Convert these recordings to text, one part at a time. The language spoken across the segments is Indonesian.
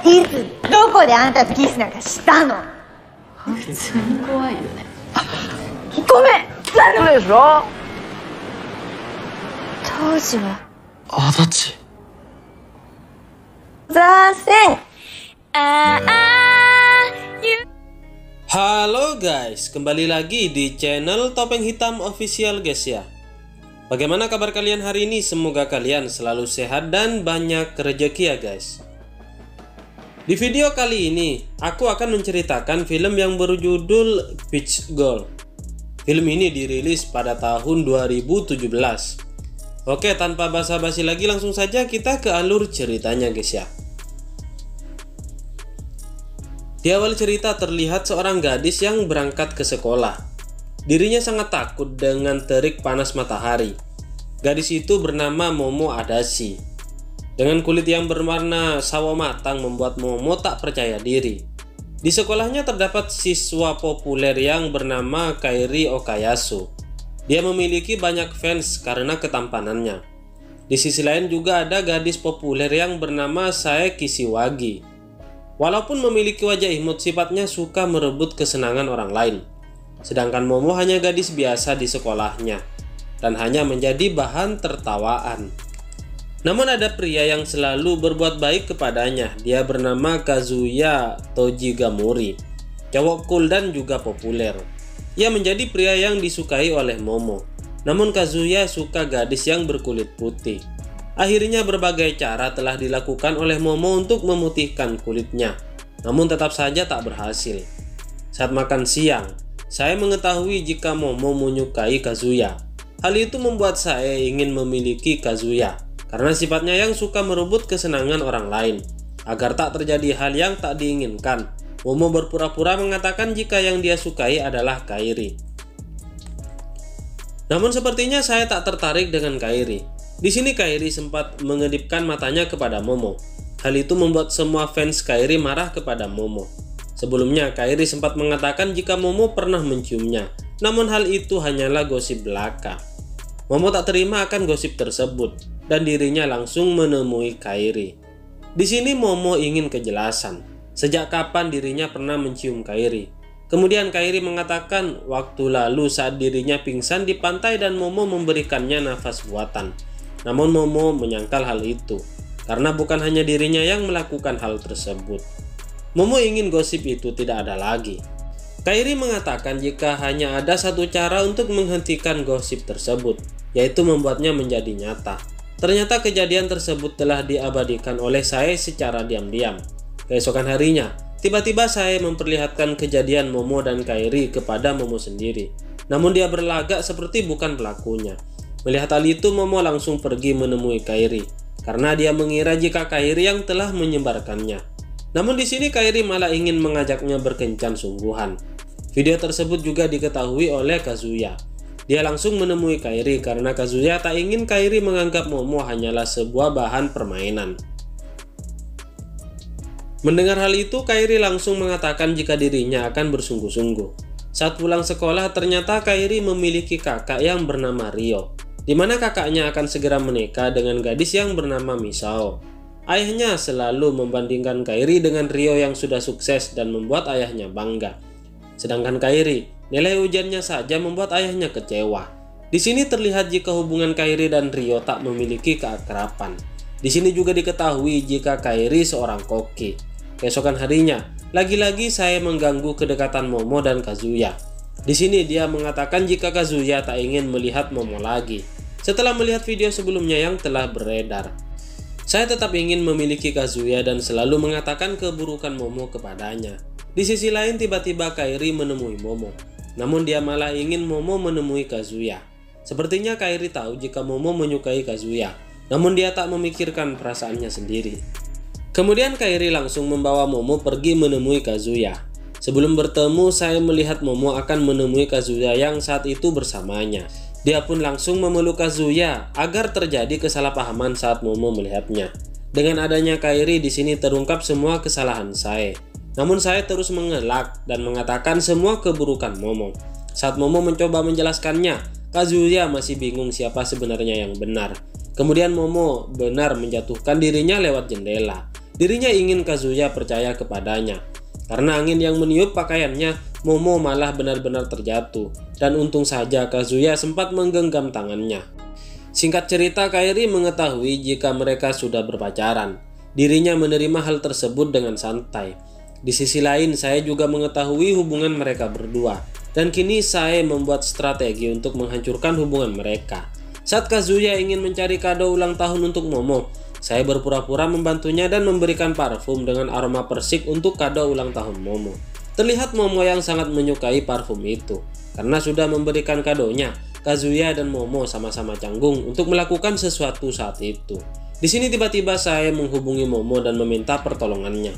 いつどこであんたとキスなんかしたの？普通に怖いよね。ごめん、ダメでしょ。当時は足立。ざせん。Halo guys, kembali lagi di channel Topeng Hitam Official guys ya. Bagaimana kabar kalian hari ini? Semoga kalian selalu sehat dan banyak rezeki ya guys. Di video kali ini, aku akan menceritakan film yang berjudul Beach Girl. Film ini dirilis pada tahun 2017. Oke, tanpa basa-basi lagi langsung saja kita ke alur ceritanya guys ya. Di awal cerita terlihat seorang gadis yang berangkat ke sekolah. Dirinya sangat takut dengan terik panas matahari. Gadis itu bernama Momo Adachi. Dengan kulit yang berwarna sawo matang membuat Momo tak percaya diri. Di sekolahnya terdapat siswa populer yang bernama Kairi Okayasu. Dia memiliki banyak fans karena ketampanannya. Di sisi lain juga ada gadis populer yang bernama Sae Kishiwagi. Walaupun memiliki wajah imut, sifatnya suka merebut kesenangan orang lain. Sedangkan Momo hanya gadis biasa di sekolahnya dan hanya menjadi bahan tertawaan. Namun ada pria yang selalu berbuat baik kepadanya. Dia bernama Kazuya Tojigamori. Cowok cool dan juga populer. Ia menjadi pria yang disukai oleh Momo. Namun Kazuya suka gadis yang berkulit putih. Akhirnya berbagai cara telah dilakukan oleh Momo untuk memutihkan kulitnya. Namun tetap saja tak berhasil. Saat makan siang, saya mengetahui jika Momo menyukai Kazuya. Hal itu membuat saya ingin memiliki Kazuya. Karena sifatnya yang suka merebut kesenangan orang lain. Agar tak terjadi hal yang tak diinginkan, Momo berpura-pura mengatakan jika yang dia sukai adalah Kairi. Namun sepertinya saya tak tertarik dengan Kairi. Di sini Kairi sempat mengedipkan matanya kepada Momo. Hal itu membuat semua fans Kairi marah kepada Momo. Sebelumnya Kairi sempat mengatakan jika Momo pernah menciumnya. Namun hal itu hanyalah gosip belaka. Momo tak terima akan gosip tersebut dan dirinya langsung menemui Kairi. Di sini Momo ingin kejelasan. Sejak kapan dirinya pernah mencium Kairi? Kemudian Kairi mengatakan waktu lalu saat dirinya pingsan di pantai dan Momo memberikannya nafas buatan. Namun Momo menyangkal hal itu karena bukan hanya dirinya yang melakukan hal tersebut. Momo ingin gosip itu tidak ada lagi. Kairi mengatakan jika hanya ada satu cara untuk menghentikan gosip tersebut, yaitu membuatnya menjadi nyata. Ternyata kejadian tersebut telah diabadikan oleh Sae secara diam-diam. Keesokan harinya, tiba-tiba Sae memperlihatkan kejadian Momo dan Kairi kepada Momo sendiri. Namun dia berlagak seperti bukan pelakunya. Melihat hal itu, Momo langsung pergi menemui Kairi karena dia mengira jika Kairi yang telah menyebarkannya. Namun di sini Kairi malah ingin mengajaknya berkencan sungguhan. Video tersebut juga diketahui oleh Kazuya. Dia langsung menemui Kairi karena Kazuya tak ingin Kairi menganggap Momo hanyalah sebuah bahan permainan. Mendengar hal itu, Kairi langsung mengatakan jika dirinya akan bersungguh-sungguh. Saat pulang sekolah, ternyata Kairi memiliki kakak yang bernama Ryo, di mana kakaknya akan segera menikah dengan gadis yang bernama Misao. Ayahnya selalu membandingkan Kairi dengan Ryo yang sudah sukses dan membuat ayahnya bangga. Sedangkan Kairi, nilai ujiannya saja membuat ayahnya kecewa. Di sini terlihat jika hubungan Kairi dan Ryo tak memiliki keakraban. Di sini juga diketahui jika Kairi seorang koki. Keesokan harinya, lagi-lagi saya mengganggu kedekatan Momo dan Kazuya. Di sini dia mengatakan jika Kazuya tak ingin melihat Momo lagi. Setelah melihat video sebelumnya yang telah beredar, saya tetap ingin memiliki Kazuya dan selalu mengatakan keburukan Momo kepadanya. Di sisi lain tiba-tiba Kairi menemui Momo. Namun dia malah ingin Momo menemui Kazuya. Sepertinya Kairi tahu jika Momo menyukai Kazuya. Namun dia tak memikirkan perasaannya sendiri. Kemudian Kairi langsung membawa Momo pergi menemui Kazuya. Sebelum bertemu, saya melihat Momo akan menemui Kazuya yang saat itu bersamanya. Dia pun langsung memeluk Kazuya agar terjadi kesalahpahaman saat Momo melihatnya. Dengan adanya Kairi di sini terungkap semua kesalahan saya. Namun saya terus mengelak dan mengatakan semua keburukan Momo. Saat Momo mencoba menjelaskannya, Kazuya masih bingung siapa sebenarnya yang benar. Kemudian Momo benar menjatuhkan dirinya lewat jendela. Dirinya ingin Kazuya percaya kepadanya. Karena angin yang meniup pakaiannya, Momo malah benar-benar terjatuh. Dan untung saja Kazuya sempat menggenggam tangannya. Singkat cerita, Kairi mengetahui jika mereka sudah berpacaran. Dirinya menerima hal tersebut dengan santai. Di sisi lain, saya juga mengetahui hubungan mereka berdua. Dan kini saya membuat strategi untuk menghancurkan hubungan mereka. Saat Kazuya ingin mencari kado ulang tahun untuk Momo, saya berpura-pura membantunya dan memberikan parfum dengan aroma persik untuk kado ulang tahun Momo. Terlihat Momo yang sangat menyukai parfum itu. Karena sudah memberikan kadonya, Kazuya dan Momo sama-sama canggung untuk melakukan sesuatu saat itu. Di sini tiba-tiba saya menghubungi Momo dan meminta pertolongannya.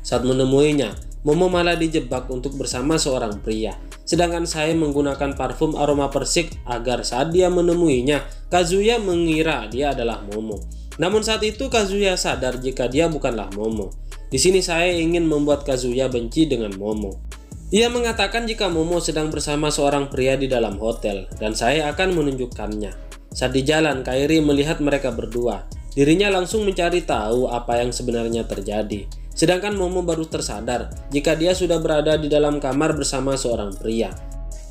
Saat menemuinya, Momo malah dijebak untuk bersama seorang pria. Sedangkan saya menggunakan parfum aroma persik agar saat dia menemuinya, Kazuya mengira dia adalah Momo. Namun saat itu Kazuya sadar jika dia bukanlah Momo. Di sini saya ingin membuat Kazuya benci dengan Momo. Ia mengatakan jika Momo sedang bersama seorang pria di dalam hotel dan saya akan menunjukkannya. Saat di jalan, Kairi melihat mereka berdua. Dirinya langsung mencari tahu apa yang sebenarnya terjadi. Sedangkan Momo baru tersadar jika dia sudah berada di dalam kamar bersama seorang pria.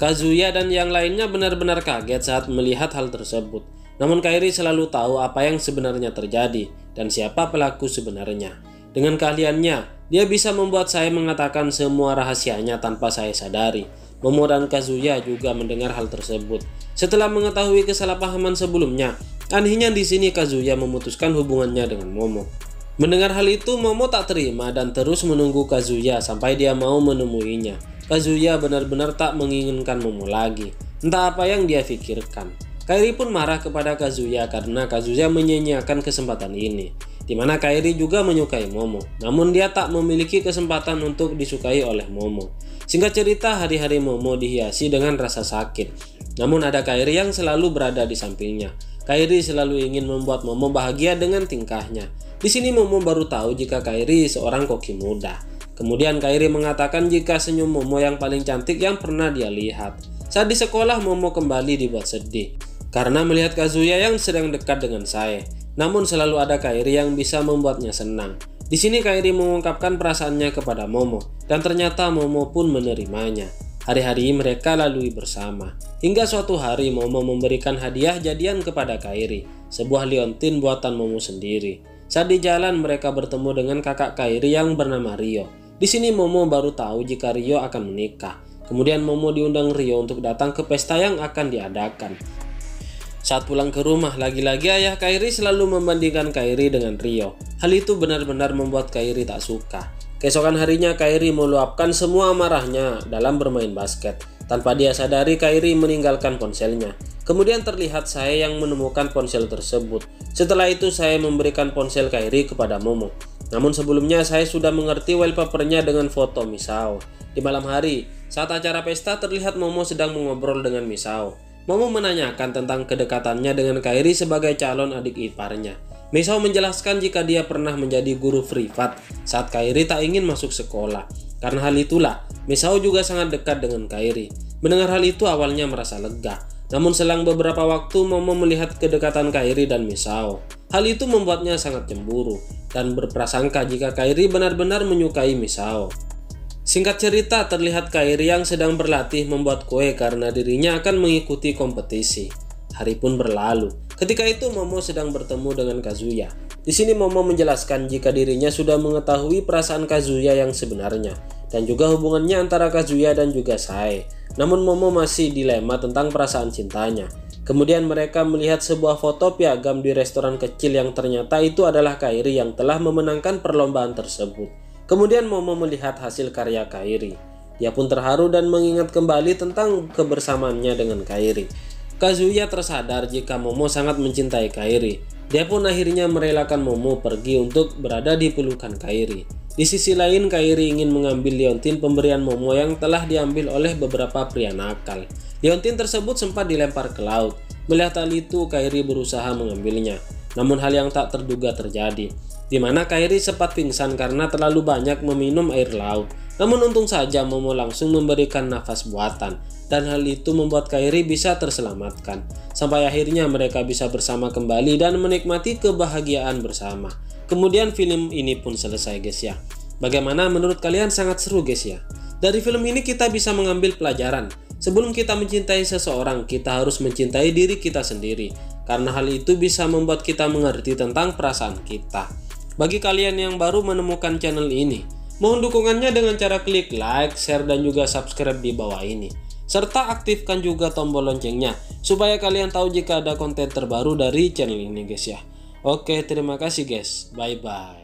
Kazuya dan yang lainnya benar-benar kaget saat melihat hal tersebut. Namun Kairi selalu tahu apa yang sebenarnya terjadi dan siapa pelaku sebenarnya. Dengan keahliannya, dia bisa membuat saya mengatakan semua rahasianya tanpa saya sadari. Momo dan Kazuya juga mendengar hal tersebut. Setelah mengetahui kesalahpahaman sebelumnya, anehnya di sini Kazuya memutuskan hubungannya dengan Momo. Mendengar hal itu, Momo tak terima dan terus menunggu Kazuya sampai dia mau menemuinya. Kazuya benar-benar tak menginginkan Momo lagi. Entah apa yang dia pikirkan. Kairi pun marah kepada Kazuya karena Kazuya menyia-nyiakan kesempatan ini. Di mana Kairi juga menyukai Momo, namun dia tak memiliki kesempatan untuk disukai oleh Momo. Singkat cerita, hari-hari Momo dihiasi dengan rasa sakit. Namun ada Kairi yang selalu berada di sampingnya. Kairi selalu ingin membuat Momo bahagia dengan tingkahnya. Di sini Momo baru tahu jika Kairi seorang koki muda. Kemudian Kairi mengatakan jika senyum Momo yang paling cantik yang pernah dia lihat. Saat di sekolah, Momo kembali dibuat sedih karena melihat Kazuya yang sedang dekat dengan saya. Namun selalu ada Kairi yang bisa membuatnya senang. Di sini Kairi mengungkapkan perasaannya kepada Momo dan ternyata Momo pun menerimanya. Hari-hari mereka lalui bersama. Hingga suatu hari Momo memberikan hadiah jadian kepada Kairi, sebuah liontin buatan Momo sendiri. Saat di jalan mereka bertemu dengan kakak Kairi yang bernama Rio. Di sini Momo baru tahu jika Rio akan menikah. Kemudian Momo diundang Rio untuk datang ke pesta yang akan diadakan. Saat pulang ke rumah, lagi-lagi ayah Kairi selalu membandingkan Kairi dengan Rio. Hal itu benar-benar membuat Kairi tak suka. Keesokan harinya Kairi meluapkan semua amarahnya dalam bermain basket. Tanpa dia sadari, Kairi meninggalkan ponselnya. Kemudian terlihat saya yang menemukan ponsel tersebut. Setelah itu saya memberikan ponsel Kairi kepada Momo. Namun sebelumnya saya sudah mengerti wallpapernya dengan foto Misao. Di malam hari, saat acara pesta terlihat Momo sedang mengobrol dengan Misao. Momo menanyakan tentang kedekatannya dengan Kairi sebagai calon adik iparnya. Misao menjelaskan jika dia pernah menjadi guru privat saat Kairi tak ingin masuk sekolah. Karena hal itulah, Misao juga sangat dekat dengan Kairi. Mendengar hal itu awalnya merasa lega. Namun selang beberapa waktu Momo melihat kedekatan Kairi dan Misao. Hal itu membuatnya sangat cemburu dan berprasangka jika Kairi benar-benar menyukai Misao. Singkat cerita, terlihat Kairi yang sedang berlatih membuat kue karena dirinya akan mengikuti kompetisi. Hari pun berlalu. Ketika itu Momo sedang bertemu dengan Kazuya. Di sini Momo menjelaskan jika dirinya sudah mengetahui perasaan Kazuya yang sebenarnya dan juga hubungannya antara Kazuya dan juga Sae. Namun Momo masih dilema tentang perasaan cintanya. Kemudian mereka melihat sebuah foto piagam di restoran kecil yang ternyata itu adalah Kairi yang telah memenangkan perlombaan tersebut. Kemudian Momo melihat hasil karya Kairi. Dia pun terharu dan mengingat kembali tentang kebersamaannya dengan Kairi. Kazuya tersadar jika Momo sangat mencintai Kairi. Dia pun akhirnya merelakan Momo pergi untuk berada di pelukan Kairi. Di sisi lain, Kairi ingin mengambil liontin pemberian Momo yang telah diambil oleh beberapa pria nakal. Liontin tersebut sempat dilempar ke laut. Melihat hal itu, Kairi berusaha mengambilnya. Namun hal yang tak terduga terjadi, di mana Kairi sempat pingsan karena terlalu banyak meminum air laut. Namun untung saja Momo langsung memberikan nafas buatan, dan hal itu membuat Kairi bisa terselamatkan. Sampai akhirnya mereka bisa bersama kembali dan menikmati kebahagiaan bersama. Kemudian film ini pun selesai guys ya. Bagaimana menurut kalian? Sangat seru guys ya. Dari film ini kita bisa mengambil pelajaran. Sebelum kita mencintai seseorang, kita harus mencintai diri kita sendiri. Karena hal itu bisa membuat kita mengerti tentang perasaan kita. Bagi kalian yang baru menemukan channel ini, mohon dukungannya dengan cara klik like, share, dan juga subscribe di bawah ini. Serta aktifkan juga tombol loncengnya supaya kalian tahu jika ada konten terbaru dari channel ini guys ya. Oke, terima kasih guys. Bye bye.